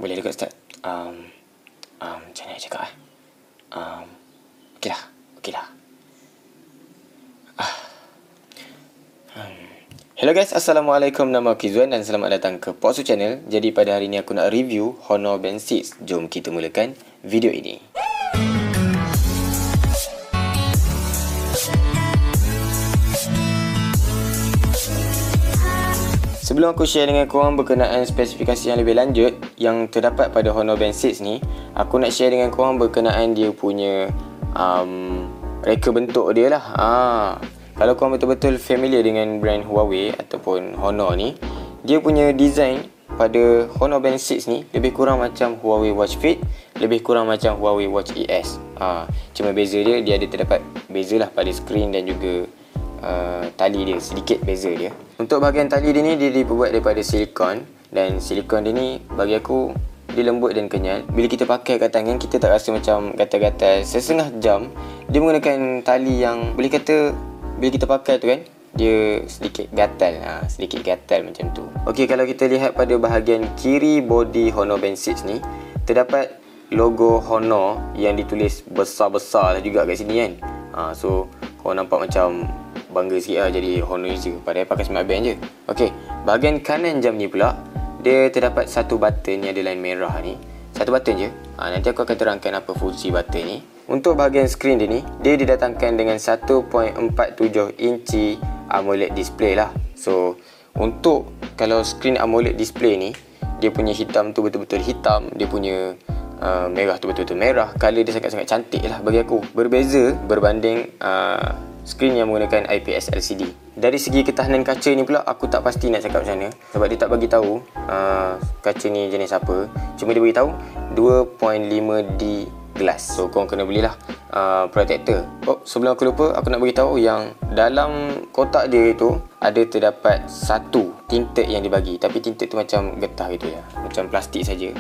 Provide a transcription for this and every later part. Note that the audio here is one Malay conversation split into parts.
Boleh dekat Ustaz? Macam mana nak cakap Okey lah. Hello guys, Assalamualaikum. Nama aku Izzuan dan selamat datang ke Poksu Channel. Jadi pada hari ni aku nak review Honor Band 6. Jom kita mulakan video ini. Sebelum aku share dengan korang berkenaan spesifikasi yang lebih lanjut yang terdapat pada Honor Band 6 ni, aku nak share dengan korang berkenaan dia punya reka bentuk dia lah. Kalau korang betul-betul familiar dengan brand Huawei ataupun Honor ni, dia punya design pada Honor Band 6 ni lebih kurang macam Huawei Watch Fit, lebih kurang macam Huawei Watch ES. Cuma beza dia ada terdapat beza lah pada skrin dan juga tali dia, sedikit beza dia. Untuk bahagian tali dia ni, dia dibuat daripada silikon, dan silikon dia ni bagi aku dia lembut dan kenyal. Bila kita pakai kat tangan, kita tak rasa macam gatal-gatal. Setengah jam dia menggunakan tali yang boleh kata bila kita pakai tu kan, dia sedikit gatal macam tu. Okey, kalau kita lihat pada bahagian kiri body Honor Band 6 ni, terdapat logo Honor yang ditulis besar-besar lah juga kat sini kan. So korang nampak macam bangga sikit lah jadi Honor user, padahal pakai smart band je. Okey, bahagian kanan jam ni pula, dia terdapat satu button yang ada line merah ni. Satu button je. Nanti aku akan terangkan apa fungsi button ni. Untuk bahagian skrin dia ni, dia didatangkan dengan 1.47 inci AMOLED display lah. So untuk kalau skrin AMOLED display ni, dia punya hitam tu betul-betul hitam, dia punya merah tu betul-betul merah. Color dia sangat-sangat cantik lah bagi aku. Berbeza berbanding skrin yang menggunakan IPS LCD. Dari segi ketahanan kaca ni pula, aku tak pasti nak cakap macam mana, sebab dia tak bagi tahu kaca ni jenis apa. Cuma dia bagi tahu 2.5D glass. So korang kena belilah protector. Sebelum aku lupa, aku nak bagi tahu yang dalam kotak dia itu ada terdapat satu tinted yang dibagi, tapi tinted tu macam getah gitu ya, macam plastik saja.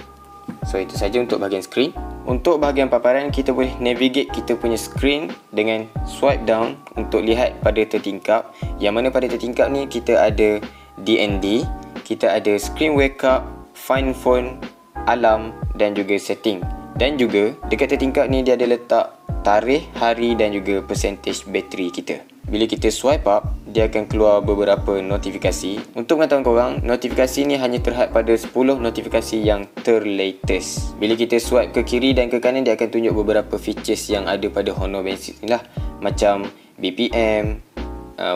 So itu saja untuk bahagian skrin. Untuk bahagian paparan, kita boleh navigate kita punya skrin dengan swipe down untuk lihat pada tertingkap. Yang mana pada tertingkap ni kita ada DND, kita ada screen wake up, find phone, alarm dan juga setting. Dan juga dekat tertingkap ni dia ada letak tarikh, hari dan juga percentage bateri kita. Bila kita swipe up, dia akan keluar beberapa notifikasi. Untuk pengetahuan korang, notifikasi ni hanya terhad pada 10 notifikasi yang terlatest. Bila kita swipe ke kiri dan ke kanan, dia akan tunjuk beberapa features yang ada pada Honor Band 6 ni lah. Macam BPM,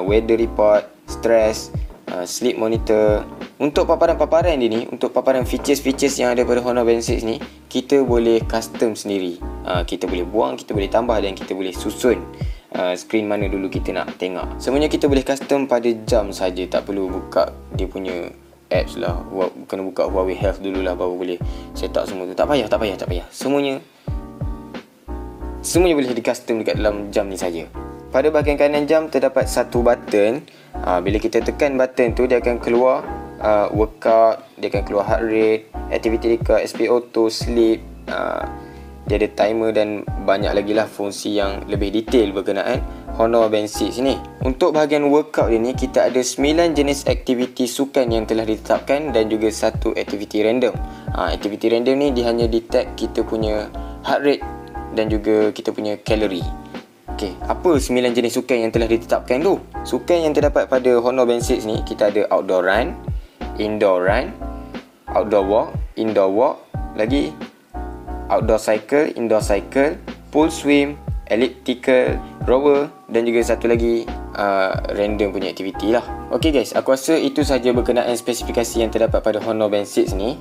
weather report, stress, sleep monitor. Untuk paparan-paparan dia ni, untuk paparan features-features yang ada pada Honor Band 6 ni, kita boleh custom sendiri. Kita boleh buang, kita boleh tambah dan kita boleh susun skrin mana dulu kita nak tengok. Semuanya kita boleh custom pada jam saja, tak perlu buka dia punya apps lah. Kena buka Huawei Health dulu lah baru boleh set up semua tu. Tak payah. Semuanya boleh di custom dekat dalam jam ni saja. Pada bahagian kanan jam terdapat satu button. Bila kita tekan button tu, dia akan keluar workout, dia akan keluar heart rate, activity record, SP auto, sleep, dia ada timer dan banyak lagi lah fungsi yang lebih detail berkenaan Honor Band 6 ni. Untuk bahagian workout ini, kita ada 9 jenis aktiviti sukan yang telah ditetapkan dan juga satu aktiviti random. Aktiviti random ni dia hanya detect kita punya heart rate dan juga kita punya kalori. Okey, apa 9 jenis sukan yang telah ditetapkan tu? Sukan yang terdapat pada Honor Band 6 ni, kita ada outdoor run, indoor run, outdoor walk, indoor walk, lagi outdoor cycle, indoor cycle, pool swim, elliptical, rower dan juga satu lagi random punya aktiviti lah. Okey guys, aku rasa itu sahaja berkenaan spesifikasi yang terdapat pada Honor Band 6 ni.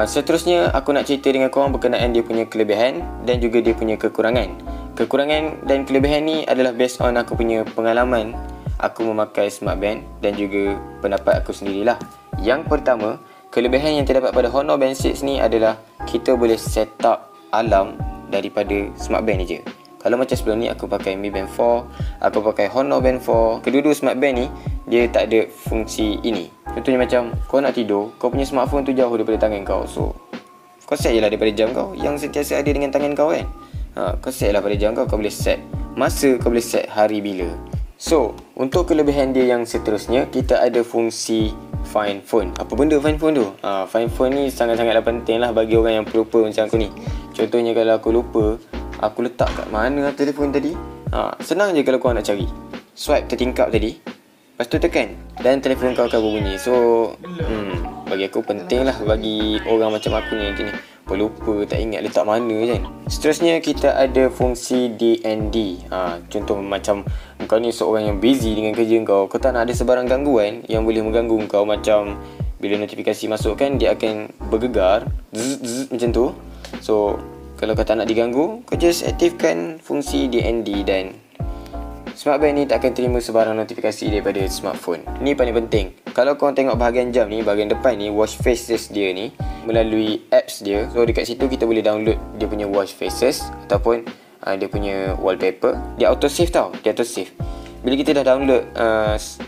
Seterusnya aku nak cerita dengan korang berkenaan dia punya kelebihan dan juga dia punya kekurangan. Kekurangan dan kelebihan ni adalah based on aku punya pengalaman aku memakai smart band dan juga pendapat aku sendirilah. Yang pertama, kelebihan yang terdapat pada Honor Band 6 ni adalah kita boleh set up alarm daripada smart band ni je. Kalau macam sebelum ni aku pakai Mi Band 4, aku pakai Honor Band 4, kedua-dua smart band ni dia tak ada fungsi ini. Contohnya macam kau nak tidur, kau punya smartphone tu jauh daripada tangan kau, so kau set je lah daripada jam kau yang sentiasa ada dengan tangan kau kan. Kau set lah pada jam kau, kau boleh set masa, kau boleh set hari bila. So, untuk kelebihan dia yang seterusnya, kita ada fungsi Find Phone. Apa benda Find Phone tu? Find Phone ni sangat-sangatlah penting lah bagi orang yang pelupa macam aku ni. Contohnya kalau aku lupa, aku letak kat mana telefon tadi, senang je kalau kau nak cari. Swipe tertingkap tadi, lepas tu tekan dan telefon kau akan berbunyi. So, bagi aku penting lah bagi orang macam aku ni macam ni, pelupa, tak ingat letak mana kan. Seterusnya kita ada fungsi DND. Contoh macam kau ni seorang yang busy dengan kerja kau tak nak ada sebarang gangguan yang boleh mengganggu kau. Macam bila notifikasi masuk kan, dia akan bergegar zzz, macam tu. So kalau kau tak nak diganggu, kau just aktifkan fungsi DND dan smartband ni tak akan terima sebarang notifikasi daripada smartphone. Ni paling penting. Kalau kau tengok bahagian jam ni, bahagian depan ni, watch faces dia ni melalui apps dia. So dekat situ kita boleh download dia punya watch faces ataupun dia punya wallpaper. Dia auto save tau, dia auto save. Bila kita dah download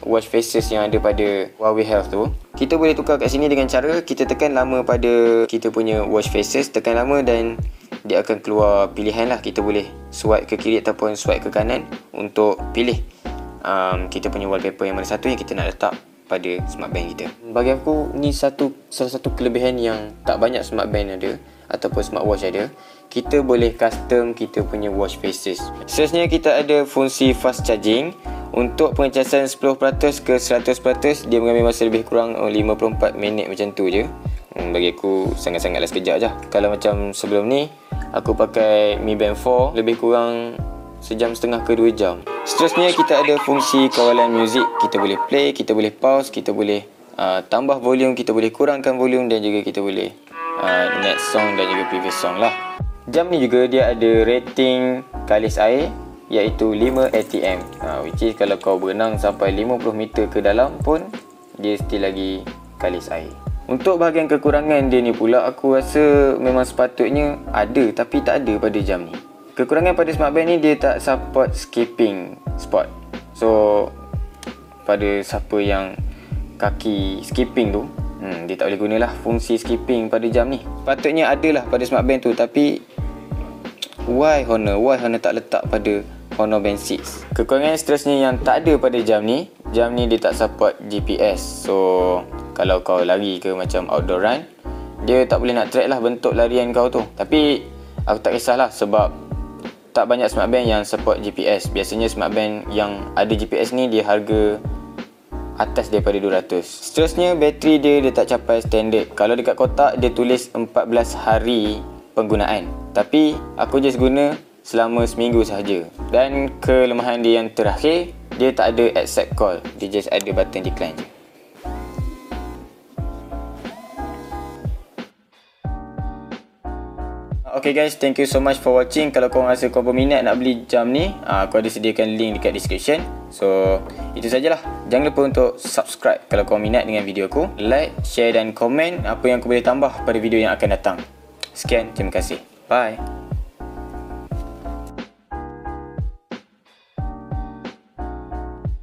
watch faces yang ada pada Huawei Health tu, kita boleh tukar kat sini dengan cara kita tekan lama pada kita punya watch faces, tekan lama dan dia akan keluar pilihan lah. Kita boleh swipe ke kiri ataupun swipe ke kanan untuk pilih kita punya wallpaper yang mana satu yang kita nak letak pada smartband kita. Bagi aku ni salah satu kelebihan yang tak banyak smartband ada ataupun smartwatch ada. Kita boleh custom kita punya watch faces. Seterusnya kita ada fungsi fast charging. Untuk pengecasan 10% ke 100%, dia mengambil masa lebih kurang 54 minit macam tu je. Bagi aku sangat-sangatlah sekejap je. Kalau macam sebelum ni aku pakai Mi Band 4, lebih kurang sejam setengah ke 2 jam. Seterusnya kita ada fungsi kawalan muzik. Kita boleh play, kita boleh pause, kita boleh tambah volume, kita boleh kurangkan volume dan juga kita boleh next song dan juga previous song lah. Jam ni juga dia ada rating kalis air iaitu 5 ATM, which is kalau kau berenang sampai 50 meter ke dalam pun dia still lagi kalis air. Untuk bahagian kekurangan dia ni pula, aku rasa memang sepatutnya ada tapi tak ada pada jam ni. Kekurangan pada smartband ni, dia tak support skipping spot. So pada siapa yang kaki skipping tu, dia tak boleh gunalah fungsi skipping pada jam ni. Patutnya adalah pada smartband tu, tapi why Honor tak letak pada Honor Band 6. Kekurangan seterusnya yang tak ada pada jam ni dia tak support GPS. So kalau kau lari ke macam outdoor run, dia tak boleh nak track lah bentuk larian kau tu. Tapi aku tak kisahlah sebab tak banyak smartband yang support GPS. Biasanya smartband yang ada GPS ni dia harga atas daripada 200. Seterusnya bateri dia tak capai standard. Kalau dekat kotak dia tulis 14 hari penggunaan, tapi aku just guna selama seminggu sahaja. Dan kelemahan dia yang terakhir, dia tak ada accept call, dia just ada button decline je. Okay guys, thank you so much for watching. Kalau korang rasa korang berminat nak beli jam ni, aku ada sediakan link dekat description. So itu sajalah. Jangan lupa untuk subscribe kalau korang minat dengan video aku, like, share dan komen apa yang aku boleh tambah pada video yang akan datang. Sekian, terima kasih. Bye.